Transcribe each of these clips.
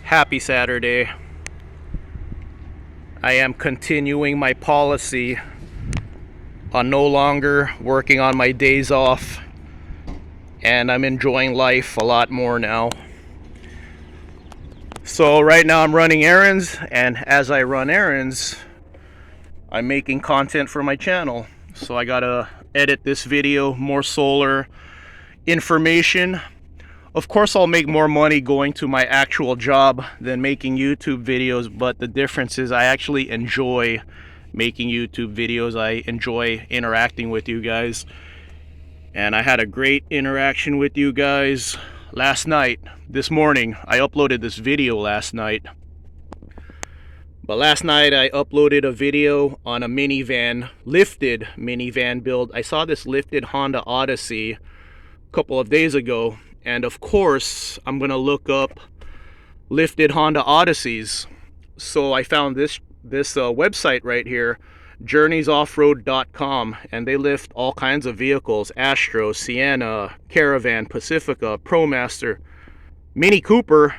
Happy Saturday. I am continuing my policy on no longer working on my days off, and I'm enjoying life a lot more now. So right now I'm running errands, and as I run errands, I'm making content for my channel. So I gotta edit this video, more solar information. Of course, I'll make more money going to my actual job than making YouTube videos, but the difference is I actually enjoy making YouTube videos. I enjoy interacting with you guys. And I had a great interaction with you guys last night. This morning, I uploaded this video last night. But last night I uploaded a video on a minivan, lifted minivan build. I saw this lifted Honda Odyssey a couple of days ago. And of course, I'm gonna look up lifted Honda Odysseys. So I found this website right here, journeysoffroad.com, and they lift all kinds of vehicles: Astro, Sienna, Caravan, Pacifica, ProMaster, Mini Cooper,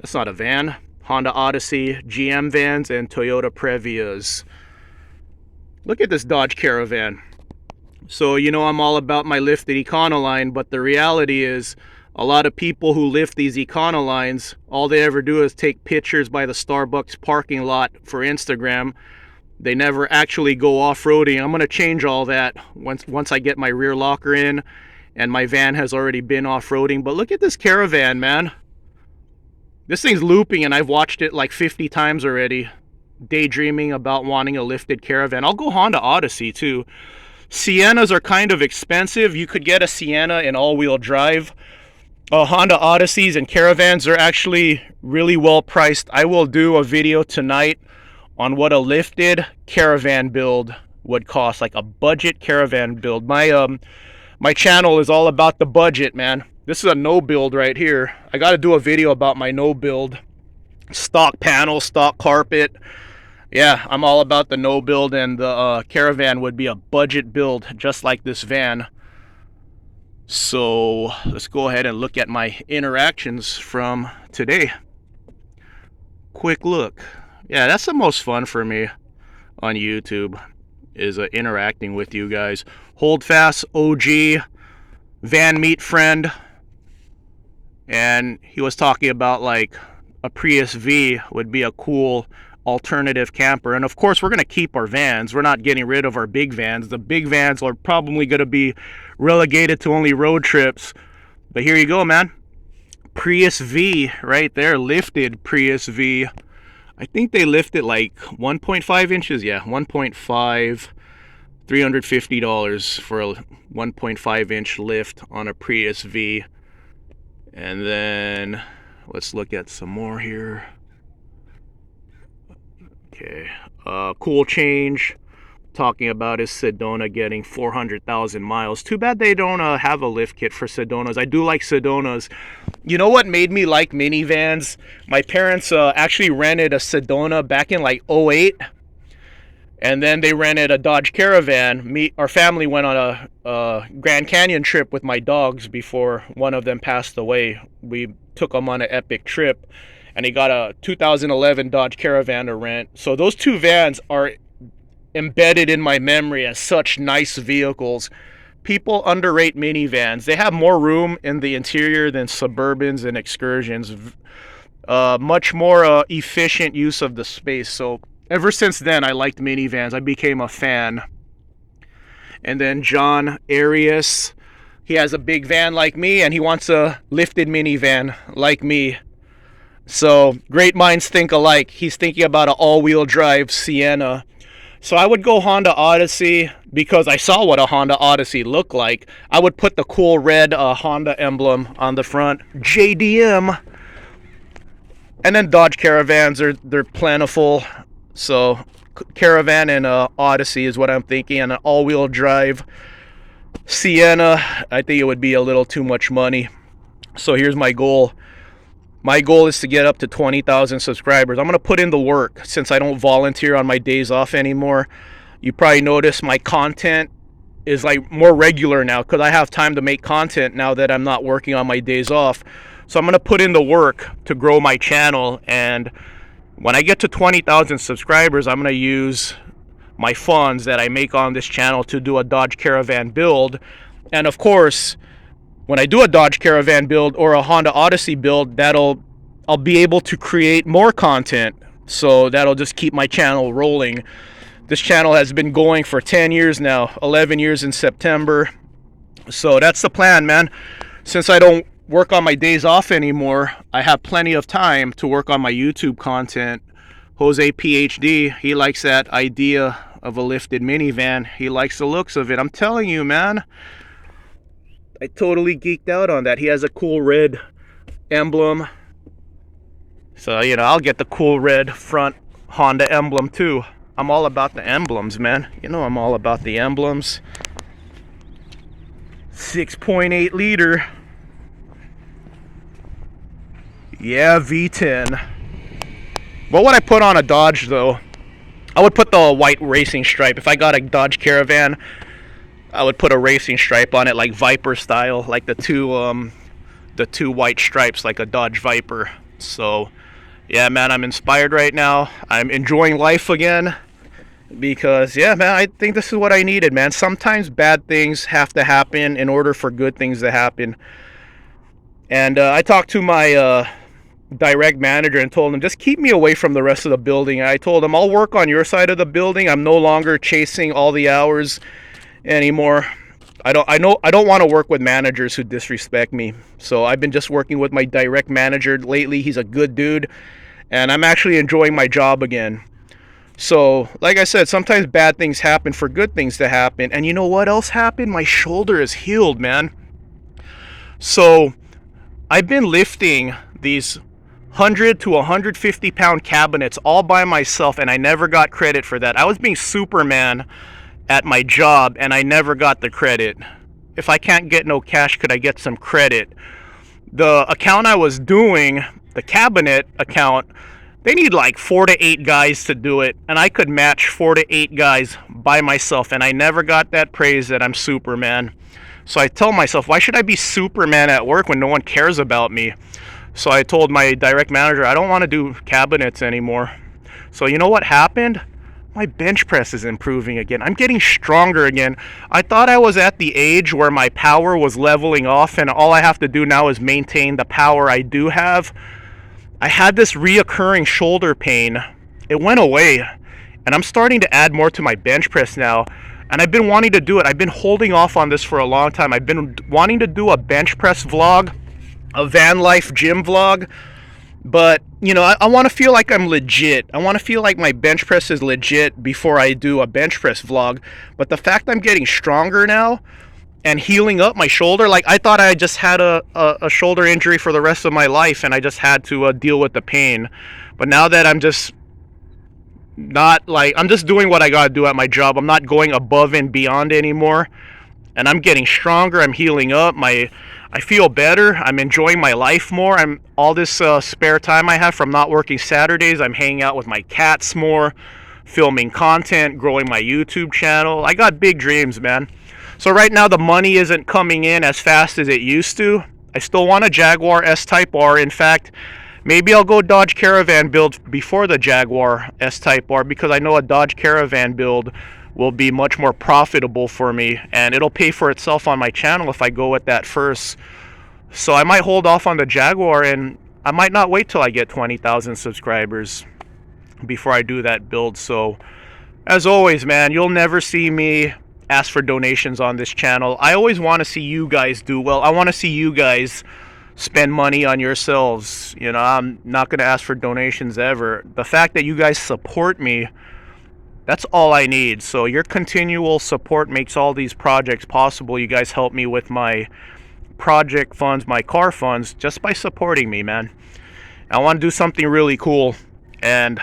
that's not a van, Honda Odyssey, GM vans, and Toyota Previas. Look at this Dodge Caravan. So, you know, I'm all about my lifted Econoline, but the reality is a lot of people who lift these Econolines, all they ever do is take pictures by the Starbucks parking lot for Instagram. They never actually go off-roading. I'm going to change all that once I get my rear locker in and my van has already been off-roading. But look at this Caravan, man. This thing's looping and I've watched it like 50 times already, daydreaming about wanting a lifted Caravan. I'll go Honda Odyssey too. Siennas are kind of expensive. You could get a Sienna in all-wheel drive. Honda Odysseys and Caravans are actually really well priced. I will do a video tonight on what a lifted Caravan build would cost, like a budget Caravan build. My channel is all about the budget, man. This is a no build right here. I got to do a video about my no build. Stock panel, stock carpet. Yeah, I'm all about the no build, and the Caravan would be a budget build just like this van. So let's go ahead and look at my interactions from today. Quick look. Yeah, that's the most fun for me on YouTube, is interacting with you guys. Holdfast OG van meet friend, and he was talking about like a Prius V would be a cool alternative camper. And of course, we're going to keep our vans. We're not getting rid of our big vans. The big vans are probably going to be relegated to only road trips. But here you go, man. Prius V right there, lifted Prius V. I think they lifted like 1.5 inches. Yeah, 1.5, $350 for a 1.5 inch lift on a Prius V. And then let's look at some more here. Okay, cool change, talking about his Sedona getting 400,000 miles. Too bad they don't have a lift kit for Sedonas. I do like Sedonas. You know what made me like minivans? My parents actually rented a Sedona back in like 08, and then they rented a Dodge Caravan. Our family went on a Grand Canyon trip with my dogs before one of them passed away. We took them on an epic trip, and he got a 2011 Dodge Caravan to rent. So those two vans are embedded in my memory as such nice vehicles. People underrate minivans. They have more room in the interior than Suburbans and Excursions. Much more efficient use of the space. So ever since then, I liked minivans. I became a fan. And then John Arias, he has a big van like me, and he wants a lifted minivan like me. So great minds think alike. He's thinking about an all-wheel drive Sienna. So I would go Honda Odyssey because I saw what a Honda Odyssey looked like. I would put the cool red Honda emblem on the front, JDM. And then Dodge Caravans, they're plentiful. So Caravan and Odyssey is what I'm thinking. And an all-wheel drive Sienna, I think it would be a little too much money. So here's my goal. My goal is to get up to 20,000 subscribers. I'm going to put in the work since I don't volunteer on my days off anymore. You probably notice my content is like more regular now because I have time to make content now that I'm not working on my days off. So I'm going to put in the work to grow my channel, and when I get to 20,000 subscribers, I'm going to use my funds that I make on this channel to do a Dodge Caravan build. And of course, when I do a Dodge Caravan build or a Honda Odyssey build, I'll be able to create more content. So that'll just keep my channel rolling. This channel has been going for 10 years now, 11 years in September. So that's the plan, man. Since I don't work on my days off anymore, I have plenty of time to work on my YouTube content. Jose PhD, he likes that idea of a lifted minivan. He likes the looks of it. I'm telling you, man, I totally geeked out on that. He has a cool red emblem. So, you know, I'll get the cool red front Honda emblem too. I'm all about the emblems, man. You know I'm all about the emblems. 6.8 liter. Yeah, V10. What would I put on a Dodge though? I would put the white racing stripe. If I got a Dodge Caravan, I would put a racing stripe on it, like Viper style, like the two white stripes, like a Dodge Viper. So yeah, man, I'm inspired right now. I'm enjoying life again because, yeah, man, I think this is what I needed, man. Sometimes bad things have to happen in order for good things to happen. And I talked to my direct manager and told him, just keep me away from the rest of the building. I told him, I'll work on your side of the building. I'm no longer chasing all the hours anymore. I don't want to work with managers who disrespect me. So I've been just working with my direct manager lately. He's a good dude, and I'm actually enjoying my job again. So, like I said, sometimes bad things happen for good things to happen. And you know what else happened? My shoulder is healed, man. So I've been lifting these 100 to 150 pound cabinets all by myself, and I never got credit for that. I was being Superman at my job, and I never got the credit. If I can't get no cash, could I get some credit? The account I was doing, the cabinet account, they need like 4 to 8 guys to do it, and I could match 4 to 8 guys by myself, and I never got that praise that I'm Superman. So I tell myself, why should I be Superman at work when no one cares about me? So I told my direct manager, I don't want to do cabinets anymore. So you know what happened? My bench press is improving again. I'm getting stronger again. I thought I was at the age where my power was leveling off and all I have to do now is maintain the power I do have. I had this reoccurring shoulder pain. It went away, and I'm starting to add more to my bench press now. And I've been wanting to do it. I've been holding off on this for a long time. I've been wanting to do a bench press vlog, a van life gym vlog. But, you know, I want to feel like I'm legit. I want to feel like my bench press is legit before I do a bench press vlog. But the fact I'm getting stronger now and healing up my shoulder, like I thought I just had a shoulder injury for the rest of my life and I just had to deal with the pain. But now that I'm just not like, I'm just doing what I got to do at my job. I'm not going above and beyond anymore. And I'm getting stronger. I'm healing up. I feel better. I'm enjoying my life more. All this spare time I have from not working Saturdays, I'm hanging out with my cats more, filming content, growing my YouTube channel. I got big dreams, man. So right now the money isn't coming in as fast as it used to. I still want a Jaguar S-Type R. In fact, maybe I'll go Dodge Caravan build before the Jaguar S-Type R because I know a Dodge Caravan build will be much more profitable for me, and it'll pay for itself on my channel if I go with that first. So I might hold off on the Jaguar, and I might not wait till I get 20,000 subscribers before I do that build. So as always, man, you'll never see me ask for donations on this channel. I always want to see you guys do well. I want to see you guys spend money on yourselves. You know, I'm not going to ask for donations ever. The fact that you guys support me, that's all I need. So your continual support makes all these projects possible. You guys help me with my project funds, my car funds, just by supporting me, man. I want to do something really cool, and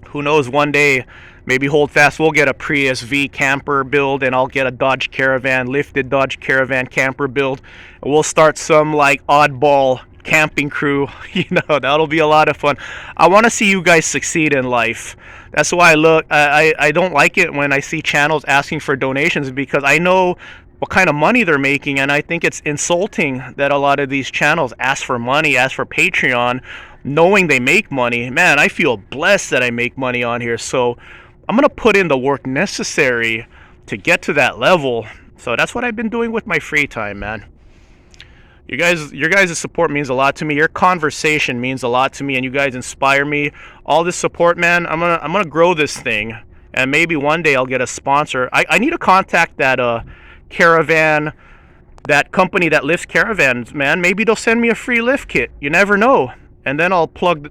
who knows, one day, maybe hold fast, we'll get a Prius V camper build, and I'll get a Dodge Caravan, lifted Dodge Caravan camper build, and we'll start some like oddball camping crew. You know, that'll be a lot of fun. I want to see you guys succeed in life. That's why I don't like it when I see channels asking for donations, because I know what kind of money they're making, and I think it's insulting that a lot of these channels ask for money, ask for Patreon, knowing they make money. Man, I feel blessed that I make money on here, so I'm gonna put in the work necessary to get to that level. So that's what I've been doing with my free time, man. Your guys' support means a lot to me. Your conversation means a lot to me, and you guys inspire me. All this support, man. I'm gonna grow this thing, and maybe one day I'll get a sponsor. I need to contact that caravan, that company that lifts caravans, man. Maybe they'll send me a free lift kit. You never know. And then I'll plug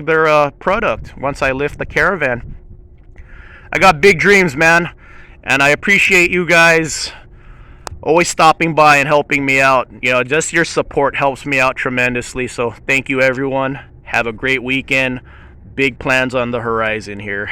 their product once I lift the caravan. I got big dreams, man, and I appreciate you guys always stopping by and helping me out. You know, just your support helps me out tremendously. So thank you, everyone. Have a great weekend. Big plans on the horizon here.